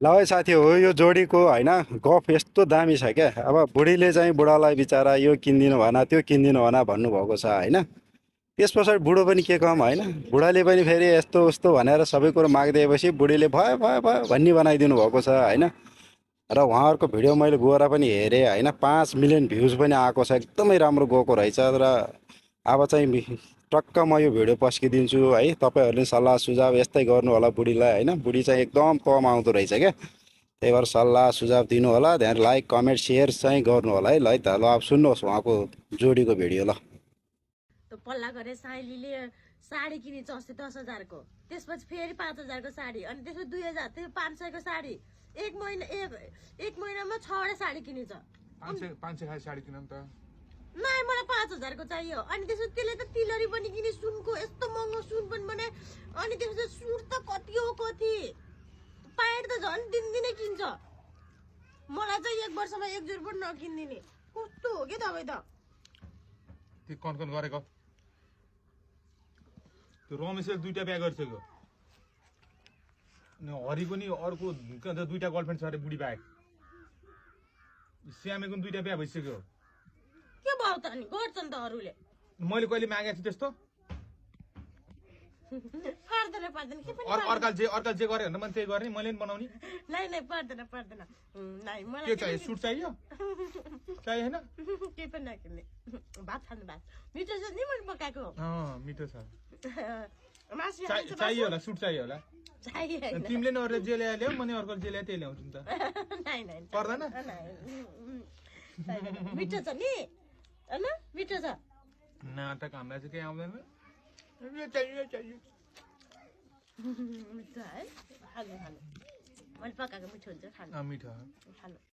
ल है साथी हो यो जोडीको होइन गफ यस्तो दामी छ क्या। अब बुढीले चाहिँ बुढालाई बिचारा यो किनिदिनु भन त्यो किनिदिनु भन भन्नुभएको छ होइन। त्यस पछाडि बुढो पनि के कम होइन, बुढाले पनि फेरि यस्तो उस्तो भनेर सबै कुरो मागिदिएपछि बुढीले भयो भयो भयो भन्ने बनाइदिनु भएको छ होइन। र उहाँहरूको भिडियो मैले गएर पनि हेरेँ होइन, 5 मिलियन भ्युज पनि आएको छ, एकदमै राम्रो गएको रहेछ। र अब चाहिँ टक्क म यो भिडियो पस्किदिन्छु है, तपाईँहरूले सल्लाह सुझाव यस्तै गर्नु होला बुढीलाई होइन। बुढी चाहिँ एकदम कम आउँदो रहेछ क्या, त्यही भएर सल्लाह सुझाव दिनु होला, त्यहाँदेखि लाइक कमेन्ट सेयर चाहिँ गर्नु होला है। ल है त, ल अब सुन्नुहोस् उहाँको जोडीको भिडियो ल। त पल्ला गरे साइलीले साडी किनेछ अस्ति 10,000 को, त्यसपछि फेरि 5,000 को साडी, अनि त्यसपछि 2,000, त्यो 500 को साडी। एक महिनामा 6वटा साडी किनेछ। 500 खाले साडी किन त? नाइ मलाई 5,000 को चाहियो। अनि त्यसपछि त्यसले त तिलरी पनि किने, सुनको यस्तो महँगो सुन पनि बनाए। अनि त्यसपछि सुट त कति हो कति, प्यान्ट त झन् दिनदिनै किन्छ। मलाई चाहिँ 1 वर्षमा 1 जोडी पनि नकिनिदिने, कस्तो हो के तपाईँ त। त्यो कन गरेको त्यो रमेशले 2टा बिहा गरिसक्यो, हरि पनि अर्को 2टा गर्लफ्रेन्ड छ अरे बुढी बाहेक। श्यामेको 2टा बिहा भइसक्यो। के भयो त, अनि गर्छन् त अरूले। मैले कहिले मागेको छु त्यस्तो? पर्दैन के पनि अर्काल जे गरे भने मैले त्यही गर्ने, मैले पनि बनाउने। नाइ पर्दैन नाइ मलाई के चाहियो? सुट चाहियो चाहियो हैन? के पनि नकिन्ने। भात खानु, भात मिठो छ नि मैले पकाएको। मिठो छ। मासु चाहियो होला, सुट चाहियो होला। चाहियो तिमीले न अरू जे ल्यायो मैले अर्को जे ल्यायो त्यही ल्याउँछु नि त। नाइ पर्दैन? मिठो छ नि हैन, मिठो छ। नाटक हामीलाई चाहिँ केही आउँदैन। चाहियो मिठो है, खानु मैले पकाएको मिठो हुन्छ, खानु मिठो खानु।